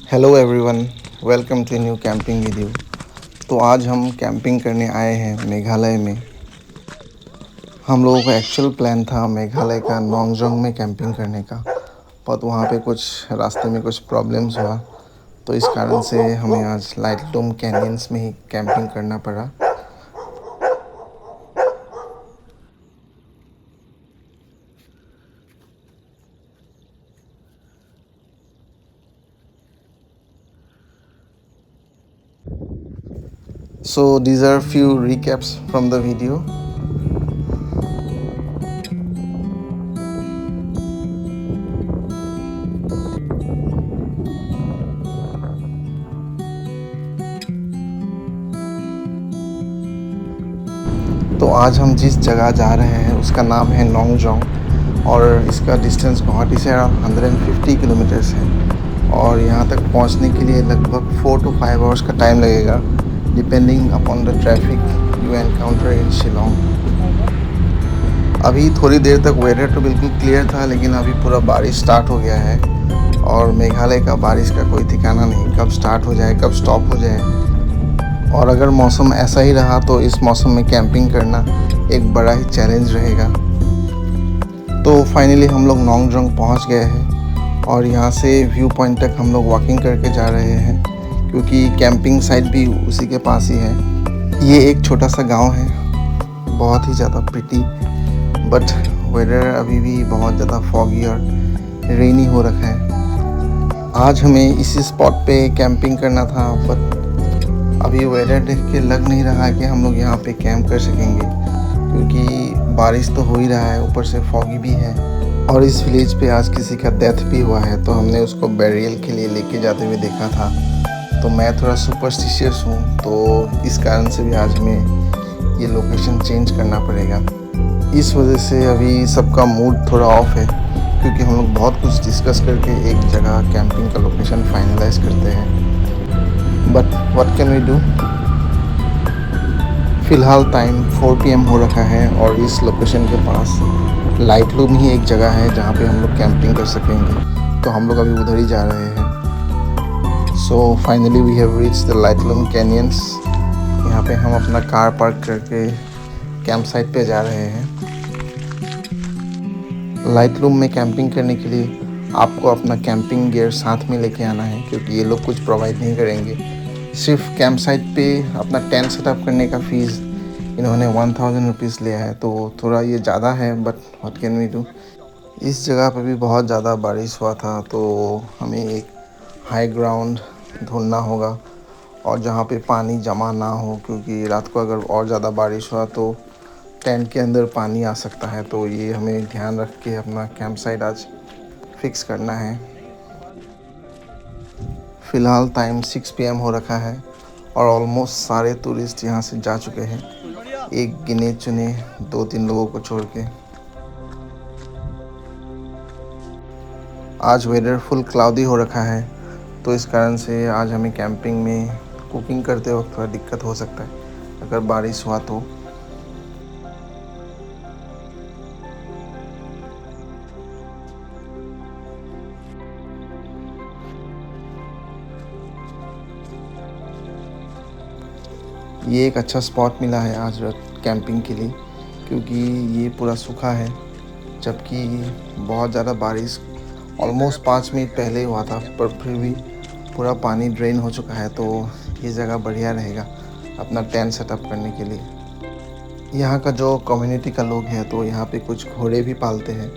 Hello everyone, welcome to new camping video. तो आज हम कैंपिंग करने आए हैं मेघालय में। हम लोगों का एक्चुअल प्लान था मेघालय का नोंगजोंग में कैंपिंग करने का, पर वहाँ पे कुछ रास्ते में कुछ प्रॉब्लम्स हुआ, तो इस कारण से हमें आज लाइटलूम कैनियंस में ही कैंपिंग करना पड़ा। So these are few recaps from the video. तो आज हम जिस जगह जा रहे हैं उसका नाम है नोंगजोंग और इसका डिस्टेंस गुवाहाटी से अराउंड 150 किलोमीटर्स है और यहाँ तक पहुँचने के लिए लगभग 4 to 5 आवर्स का टाइम लगेगा, depending upon the traffic you encounter in Shillong. अभी थोड़ी देर तक वेदर तो बिल्कुल क्लियर था, लेकिन अभी पूरा बारिश स्टार्ट हो गया है और मेघालय का बारिश का कोई ठिकाना नहीं, कब स्टार्ट हो जाए कब स्टॉप हो जाए। और अगर मौसम ऐसा ही रहा तो इस मौसम में कैंपिंग करना एक बड़ा ही चैलेंज रहेगा। तो फाइनली हम लोग नोंगजोंग पहुंच गए हैं और यहाँ से व्यू पॉइंट तक हम लोग वॉकिंग करके जा रहे हैं, क्योंकि कैंपिंग साइट भी उसी के पास ही है। ये एक छोटा सा गांव है, बहुत ही ज़्यादा प्रिटी, बट वेदर अभी भी बहुत ज़्यादा फॉगी और रेनी हो रखा है। आज हमें इसी स्पॉट पे कैंपिंग करना था, बट अभी वेदर देख के लग नहीं रहा है कि हम लोग यहाँ पे कैंप कर सकेंगे, क्योंकि बारिश तो हो ही रहा है, ऊपर से फॉगी भी है। और इस विलेज पे आज किसी का डेथ भी हुआ है, तो हमने उसको बैरियल के लिए लेके जाते हुए देखा था। तो मैं थोड़ा सुपरस्टिशियस हूँ, तो इस कारण से भी आज हमें ये लोकेशन चेंज करना पड़ेगा। इस वजह से अभी सबका मूड थोड़ा ऑफ है, क्योंकि हम लोग बहुत कुछ डिस्कस करके एक जगह कैंपिंग का लोकेशन फाइनलाइज करते हैं। But what can we do. फ़िलहाल टाइम 4 PM हो रखा है और इस लोकेशन के पास लाइटलूम ही एक जगह है जहाँ पे हम लोग कैंपिंग कर सकेंगे, तो हम लोग अभी उधर ही जा रहे हैं। So finally we have reach the Lightloom canyons. यहाँ पे हम अपना कार पार्क करके कैंप साइट पे जा रहे हैं। लाइटलूम में कैंपिंग करने के लिए आपको अपना कैंपिंग गियर साथ में लेके आना है, क्योंकि ये लोग कुछ प्रोवाइड नहीं करेंगे। सिर्फ कैंप साइट पे अपना टेंट सेटअप करने का फ़ीस इन्होंने 1000 रुपीज़ लिया है, तो थोड़ा ये ज़्यादा है, but what can we do. इस जगह पे भी बहुत ज़्यादा बारिश हुआ था, तो हमें एक हाई ग्राउंड ढूंढना होगा और जहाँ पे पानी जमा ना हो, क्योंकि रात को अगर और ज़्यादा बारिश हुआ तो टेंट के अंदर पानी आ सकता है। तो ये हमें ध्यान रख के अपना कैंप साइट आज फिक्स करना है। फ़िलहाल टाइम 6 PM हो रखा है और ऑलमोस्ट सारे टूरिस्ट यहाँ से जा चुके हैं, एक गिने चुने 2-3 लोगों को छोड़ के। आज वेदर फुल क्लाउडी हो रखा है, तो इस कारण से आज हमें कैंपिंग में कुकिंग करते वक्त थोड़ा दिक्कत हो सकता है अगर बारिश हुआ तो। ये एक अच्छा स्पॉट मिला है आज कैंपिंग के लिए, क्योंकि ये पूरा सूखा है, जबकि बहुत ज़्यादा बारिश ऑलमोस्ट 5 मिनट पहले हुआ था, पर फिर भी पूरा पानी ड्रेन हो चुका है। तो ये जगह बढ़िया रहेगा अपना टेंट सेटअप करने के लिए। यहाँ का जो कम्युनिटी का लोग हैं, तो यहाँ पे कुछ घोड़े भी पालते हैं,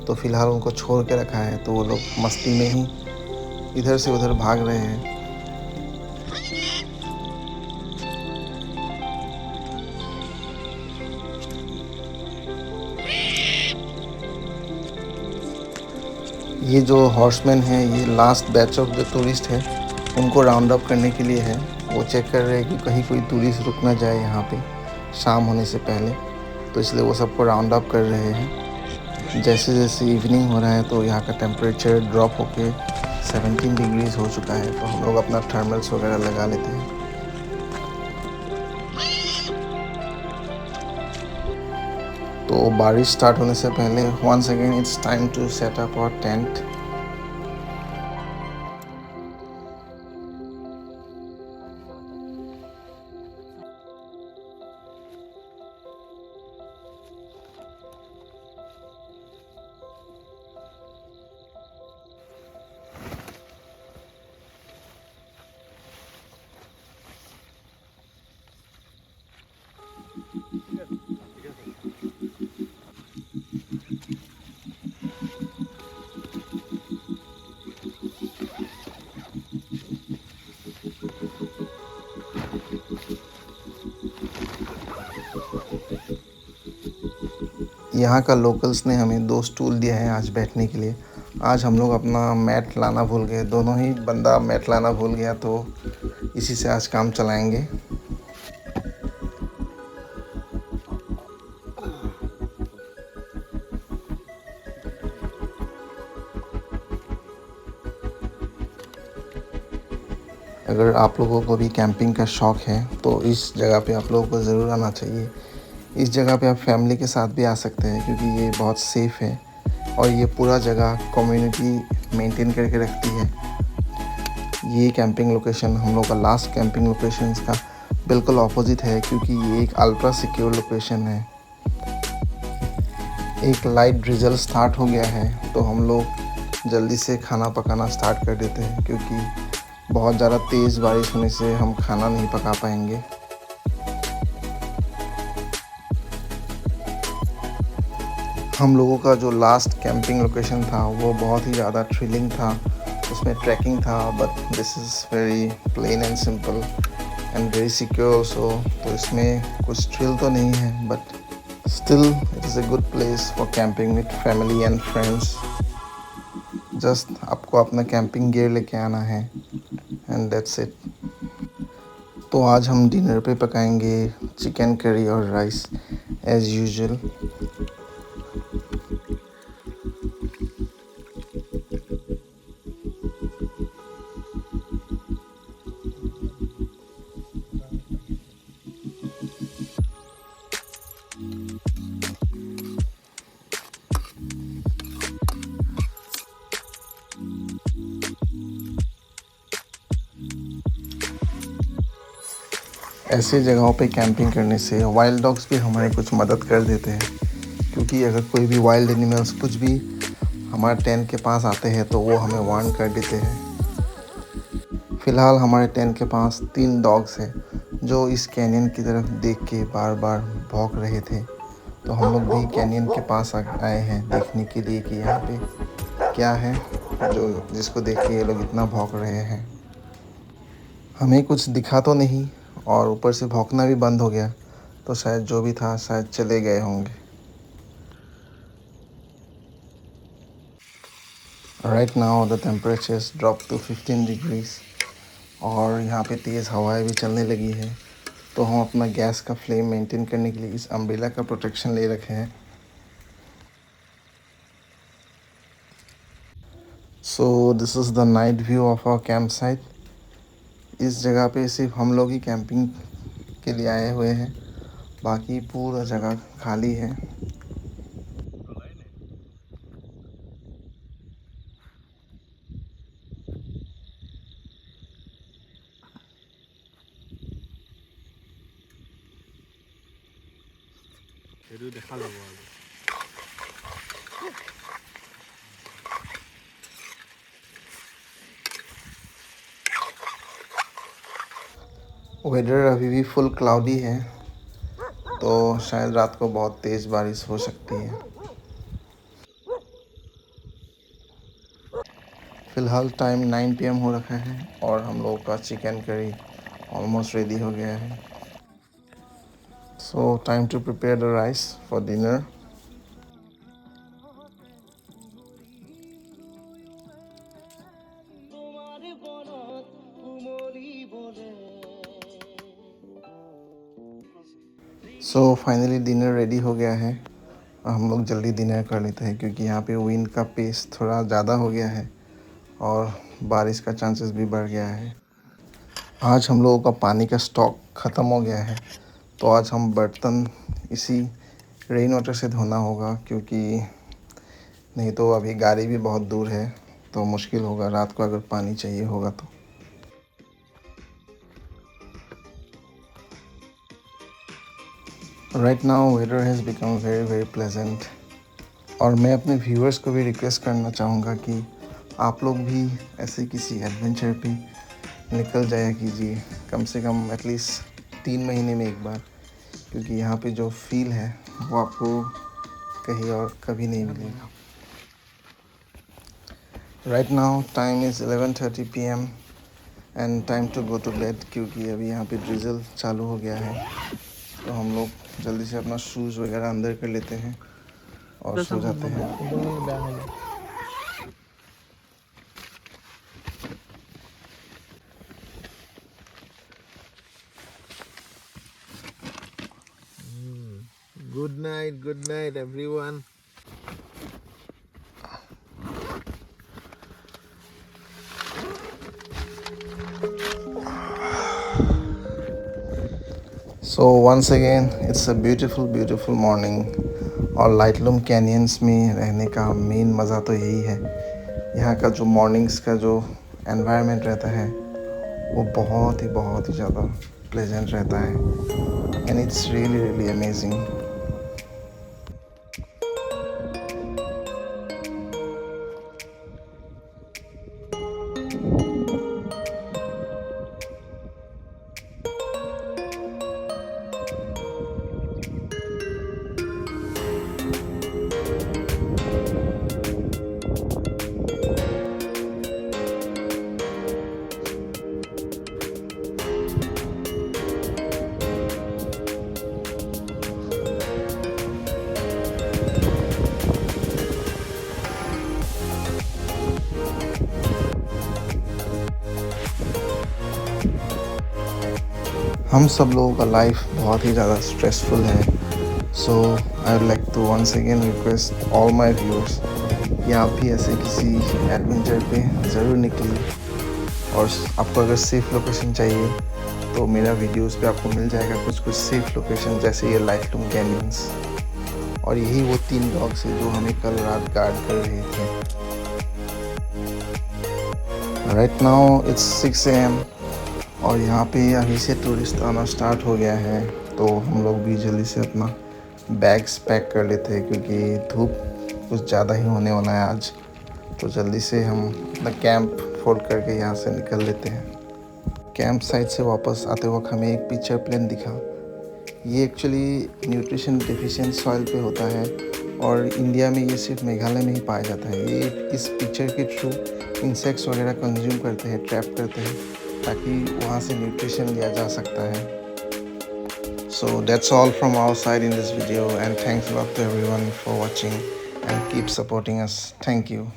तो फ़िलहाल उनको छोड़ के रखा है, तो वो लोग मस्ती में ही इधर से उधर भाग रहे हैं। ये जो हॉर्समैन है, ये last batch of the tourist है, उनको राउंड अप करने के लिए है। वो चेक कर रहे हैं कि कहीं कोई टूरिस्ट रुक ना जाए यहाँ पे शाम होने से पहले, तो इसलिए वो सबको राउंड अप कर रहे हैं। जैसे जैसे इवनिंग हो रहा है, तो यहाँ का टेम्परेचर ड्रॉप होके 17 डिग्रीज़ हो चुका है, तो हम लोग अपना थर्मल्स वगैरह लगा लेते हैं। तो बारिश स्टार्ट होने से पहले once again it's time to set up our tent. यहाँ का लोकल्स ने हमें 2 स्टूल दिया है आज बैठने के लिए। आज हम लोग अपना मैट लाना भूल गए, दोनों ही बंदा मैट लाना भूल गया, तो इसी से आज काम चलाएँगे। अगर आप लोगों को भी कैंपिंग का शौक़ है तो इस जगह पे आप लोगों को ज़रूर आना चाहिए। इस जगह पे आप फैमिली के साथ भी आ सकते हैं क्योंकि ये बहुत सेफ़ है और ये पूरा जगह कम्युनिटी मेंटेन करके रखती है। ये कैंपिंग लोकेशन हम लोग का लास्ट कैंपिंग लोकेशंस का बिल्कुल ऑपोजिट है क्योंकि ये एक अल्ट्रा सिक्योर लोकेशन है। एक लाइट ड्रिजल स्टार्ट हो गया है तो हम लोग जल्दी से खाना पकाना स्टार्ट कर देते हैं क्योंकि बहुत ज़्यादा तेज़ बारिश होने से हम खाना नहीं पका पाएंगे। हम लोगों का जो लास्ट कैंपिंग लोकेशन था वो बहुत ही ज़्यादा थ्रिलिंग था, उसमें ट्रैकिंग था, but this is very plain and simple and very secure also. तो इसमें कुछ थ्रिल तो नहीं है but still it is a good place for camping with family and friends. Just आपको अपना कैंपिंग गियर लेके आना है एंड दैट्स इट। तो आज हम डिनर पे पकाएंगे चिकन करी और राइस एज़ यूजुअल। ऐसे जगहों पे कैंपिंग करने से वाइल्ड डॉग्स भी हमारी कुछ मदद कर देते हैं क्योंकि अगर कोई भी वाइल्ड एनिमल्स कुछ भी हमारे टेंट के पास आते हैं तो वो हमें वार्न कर देते हैं। फ़िलहाल हमारे टेंट के पास 3 डॉग्स हैं जो इस कैनियन की तरफ देख के बार बार भौंक रहे थे, तो हम लोग भी कैनियन के पास आए हैं देखने के लिए कि यहाँ पे क्या है जो जिसको देख के ये लोग इतना भौंक रहे हैं। हमें कुछ दिखा तो नहीं और ऊपर से भौंकना भी बंद हो गया, तो शायद जो भी था शायद चले गए होंगे। Right now the temperatures drop to 15 degrees और यहाँ पे तेज़ हवाएं भी चलने लगी है, तो हम अपना गैस का फ्लेम मेंटेन करने के लिए इस अम्ब्रेला का प्रोटेक्शन ले रखे हैं। So this is the night view of our camp site. इस जगह पे सिर्फ हम लोग ही कैंपिंग के लिए आए हुए हैं, बाकी पूरा जगह खाली है। वेदर अभी भी फुल क्लाउडी है, तो शायद रात को बहुत तेज़ बारिश हो सकती है। फ़िलहाल टाइम 9 PM हो रखा है और हम लोगों का चिकन करी ऑलमोस्ट रेडी हो गया है। So time to prepare the rice for dinner. So finally dinner ready हो गया है। हम लोग जल्दी डिनर कर लेते हैं क्योंकि यहाँ पे विंड का पेस थोड़ा ज़्यादा हो गया है और बारिश का चांसेस भी बढ़ गया है। आज हम लोगों का पानी का स्टॉक ख़त्म हो गया है, तो आज हम बर्तन इसी रेन वाटर से धोना होगा क्योंकि नहीं तो अभी गाड़ी भी बहुत दूर है, तो मुश्किल होगा रात को अगर पानी चाहिए होगा तो। Right now weather has become very very pleasant और मैं अपने व्यूअर्स को भी रिक्वेस्ट करना चाहूँगा कि आप लोग भी ऐसे किसी एडवेंचर पे निकल जाया कीजिए, कम से कम एटलीस्ट 3 महीने में एक बार, क्योंकि यहाँ पे जो फील है वो आपको कहीं और कभी नहीं मिलेगा। Right now time is 11:30 PM and time to go to bed क्योंकि अभी यहाँ पे ड्रिजल चालू हो गया है, तो हम लोग जल्दी से अपना शूज़ वगैरह अंदर कर लेते हैं और सो जाते हैं। Good night everyone. So once again it's a beautiful morning. और लाइटलूम कैनियंस में रहने का मेन मज़ा तो यही है, यहाँ का जो मॉर्निंग्स का जो एनवायरनमेंट रहता है वो बहुत ही ज़्यादा प्लेजेंट रहता है, एंड इट्स रियली अमेजिंग। हम सब लोगों का लाइफ बहुत ही ज़्यादा स्ट्रेसफुल है, so I would like to once again request all my viewers कि आप भी ऐसे किसी एडवेंचर पे ज़रूर निकलिए। और आपको अगर सेफ़ लोकेशन चाहिए तो मेरा वीडियोस पे आपको मिल जाएगा कुछ सेफ़ लोकेशन, जैसे ये लाइटलूम कैनियंस। और यही वो 3 डॉग्स है जो हमें कल रात गार्ड कर रहे थे। राइट नाउ इट्स 6 AM और यहाँ पे अभी से टूरिस्ट आना स्टार्ट हो गया है, तो हम लोग भी जल्दी से अपना बैग्स पैक कर लेते हैं क्योंकि धूप कुछ ज़्यादा ही होने वाला है आज। तो जल्दी से हम अपना कैंप फोल्ड करके यहाँ से निकल लेते हैं। कैंप साइट से वापस आते वक्त हमें एक पिक्चर प्लेन दिखा। ये एक्चुअली न्यूट्रिशन डेफिशिएंट सॉइल पे होता है और इंडिया में ये सिर्फ मेघालय में ही पाया जाता है। ये इस पिक्चर के थ्रू इंसेक्ट्स वगैरह कंज्यूम करते हैं, ट्रैप करते हैं, ताकि वहाँ से न्यूट्रिशन लिया जा सकता है। So that's all from our side in this video, and thanks a lot to everyone for watching and keep supporting us. Thank you.